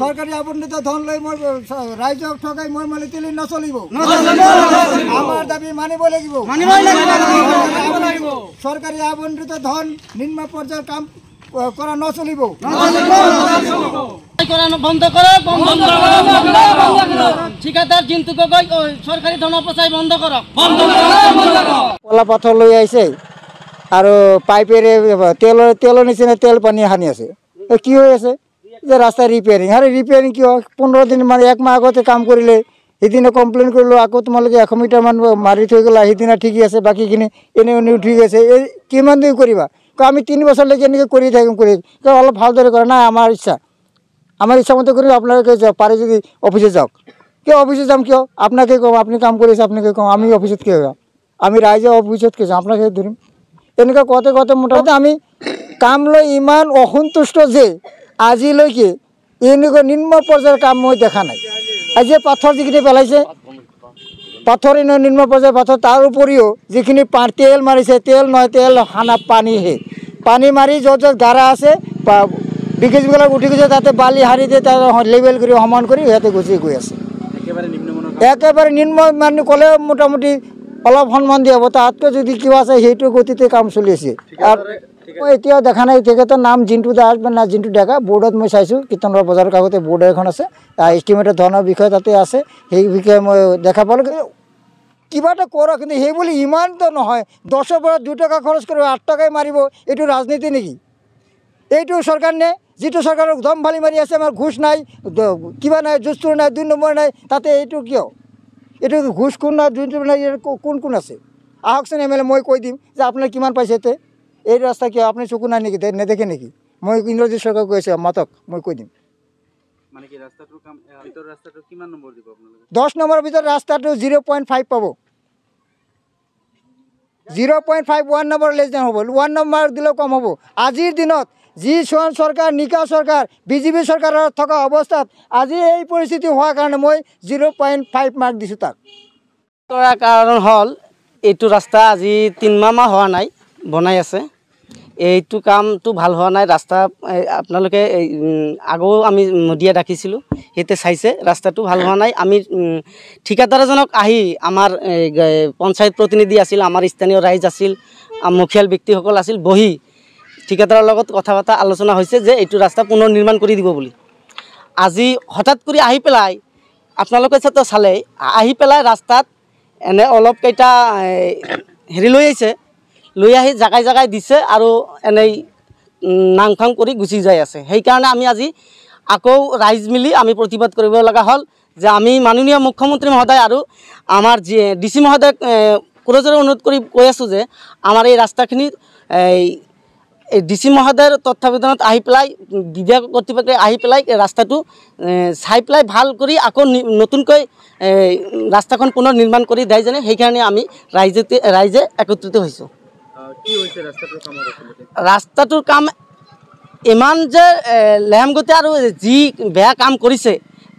সরকারি আবণ্টিত ধন লৈ মই রাইজক ঠকাই মই মালি তুলি নচলিব আমার দাবি মানিব লাগিব সরকারি আবণ্টিত ধন নিম্ন পর্যায়ের কাম করা নচলিব বন্ধ করো ঠিকাদার জিন্তু গগৈ সরকারি ধন অপচয় বন্ধ করো কলা পাথর লৈ আইছে আৰু পাইপেৰে তেলৰ নিচিনা তেল পানী সানি আছে কি হৈ আছে যে ৰাস্তা ৰিপেয়াৰিং আৰে ৰিপেয়াৰিং কিয় 15 দিন মানে 1 মাহ আগতে কাম কৰিলে সেইদিনা কমপ্লেইন কৰিলোঁ আকৌ তোমালোকে 100 মিটাৰ মান মাৰি থৈ গ'লা সেইদিনা ঠিকেই আছে বাকীখিনি এনে এনে ঠিক আছে এই কিমান দিন কৰিবা আমি 3 বছৰলৈকে এনেকৈ কৰি থাকিম অলপ ভালদৰে কৰা নাই আমাৰ ইচ্ছা মতে কৰি আপোনালোকে পাৰে যদি অফিচে যাওক কিয় অফিচে যাম কিয় আপোনাকে কওঁ আপুনি কাম কৰিছে আপোনাকে কওঁ আমি অফিচত কিয় যাম আমি ৰাইজে অফিচত কিয় যাম আপোনাকে ধৰিম এনেকুৱা কতে মোটামুটি আমি কাম লৈ ইমান অসন্তুষ্ট যে আজিলৈকে এনেকুৱা নিম্ন পৰ্যায়ৰ কাম মই দেখা নাই আজি পাথৰ যিখিনি পেলাইছে পাথৰ নিম্ন পৰ্যায়ৰ পাথৰ তাৰ উপৰিও যিখিনি তেল মাৰিছে তেল নহয় তেল খানা পানী মাৰি য'ত গাৰা আছে বিকেজবিলাক উঠি গৈছে তাতে বালি সাৰি দিয়ে তাত লেবেল কৰি সমান কৰি সিহঁতে গুচি গৈ আছে একেবাৰে নিম্ন মানে ক'লে মোটামুটি অলপ সন্মান দিয়া হ'ব তাতকৈ যদি কিবা আছে সেইটো গতিতে কাম চলি আছে মই এতিয়াও দেখা নাই তেখেতৰ নাম জিন্তু দাস না জিন্তু ডেকা বৰ্ডত মই চাইছোঁ কীৰ্তনৰ বজাৰৰ কাষতে বৰ্ড এখন আছে এষ্টিমেটেড ধনৰ বিষয়ে তাতে আছে সেই বিষয়ে মই দেখা পালোঁ কিবা এটা কৰক কিন্তু সেই বুলি ইমানটো নহয় 10ৰ পৰা 2 টকা খৰচ কৰিব 8 টকাই মাৰিব এইটো ৰাজনীতি নেকি এইটো চৰকাৰ নে যিটো চৰকাৰক দম ফালি মাৰি আছে আমাৰ ঘোষ নাই কিবা নাই জুস্তুৰ নাই 2 নম্বৰ নাই তাতে এইটো কিয় এইটো ঘোষ কোন নাই কোন আছে আহকচোন MLA মই কৈ দিম যে আপোনাৰ কিমান পাইছে তে এই ৰাস্তা কিয় আপুনি চকু নাই নেকি নেদেখে নেকি মই ইংৰাজী চৰকাৰ কৈ আছোঁ মাতক মই কৈ দিম মানে কি ৰাস্তাটোৰ কাম ভিতৰ ৰাস্তাটো কিমান নম্বৰ দিব আপোনালোকে 10 নম্বৰৰ ভিতৰত ৰাস্তাটো 0.5 পাব 0.5 1 নম্বৰ লেছ দেন হ'ব 1 নম্বৰ দিলেও কম হ'ব আজিৰ দিনত যি সোৱান চৰকাৰ নিকা চৰকাৰ বিজেপি চৰকাৰৰ থকা অৱস্থাত আজি এই পৰিস্থিতি হোৱাৰ কাৰণে মই 0.5 মাৰ্ক দিছোঁ তাক কাৰণ হ'ল এইটো ৰাস্তা আজি 3 মাহ হোৱা নাই বনাই আছে এইটো কামটো ভাল হোৱা নাই ৰাস্তা আপোনালোকে আগেও আমি মডিয়া ৰাখিছিলোঁ সেইতে চাইছে ৰাস্তাটো ভাল হোৱা নাই আমি ঠিকাদাৰ এজনক আহি আমাৰ পঞ্চায়ত প্ৰতিনিধি আছিল আমাৰ স্থানীয় ৰাইজ আছিল মুখিয়াল ব্যক্তিসকল আছিল বহি ঠিকাদাৰৰ লগত কথা বতৰা আলোচনা হৈছে যে এইটো ৰাস্তা পুনৰ নিৰ্মাণ কৰি দিব বুলি আজি হঠাৎ কৰি আহি পেলাই আপোনালোকে চালে আহি পেলাই ৰাস্তাত এনে অলপ কেইটা হেৰি লৈ আহিছে লৈ আহি জাগাই দিছে আৰু এনেই নাংফাং কৰি গুচি যাই আছে সেইকাৰণে আমি আজি আকৌ ৰাইজ মিলি আমি প্ৰতিবাদ কৰিব লগা হ'ল যে আমি মাননীয় মুখ্যমন্ত্ৰী মহোদয় আৰু আমাৰ DC মহোদয়ক কৰজোৰে অনুৰোধ কৰি কৈ আছোঁ যে আমাৰ এই ৰাস্তাখিনি DC মহোদয়ৰ তত্ত্বাৱধানত আহি পেলাই বিভাগ কৰ্তৃপক্ষই আহি পেলাই ৰাস্তাটো চাই পেলাই ভাল কৰি আকৌ নতুনকৈ ৰাস্তাখন পুনৰ নিৰ্মাণ কৰি দিয়ে যেনে সেইকাৰণে আমি ৰাইজে একত্ৰিত হৈছোঁ ৰাস্তাটোৰ কাম ইমান যে লেহেমগতি আৰু যি বেয়া কাম কৰিছে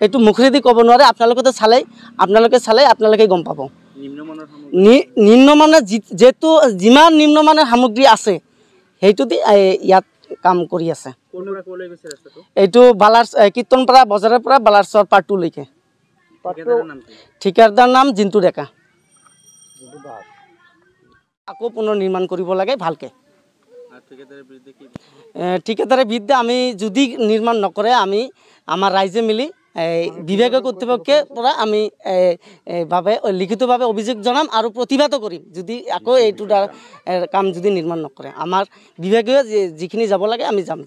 এইটো মুখেদি ক'ব নোৱাৰে আপোনালোকে চালে আপোনালোকে গম পাব নিম্নমানৰ যেটো যিমান নিম্নমানৰ সামগ্ৰী আছে সেইটো দি ইয়াত কাম কৰি আছে এইটো কীৰ্তনপাৰা বজাৰৰ পৰা বালাৰচৰ পাৰ্ট 2 লৈকে ঠিকাদাৰ নাম জিন্তু ডেকা আকৌ পুনৰ নিৰ্মাণ কৰিব লাগে ভালকে ঠিকাদাৰৰ বিৰুদ্ধে আমি যদি নিৰ্মাণ নকৰে আমি আমাৰ ৰাইজে মিলি বিভাগীয় কৰ্তৃপক্ষৰ পৰা আমি লিখিতভাৱে অভিযোগ জনাম আৰু প্ৰতিবাদো কৰিম যদি আকৌ এইটো কাম যদি নিৰ্মাণ নকৰে আমাৰ বিভাগীয় যিখিনি যাব লাগে আমি যাম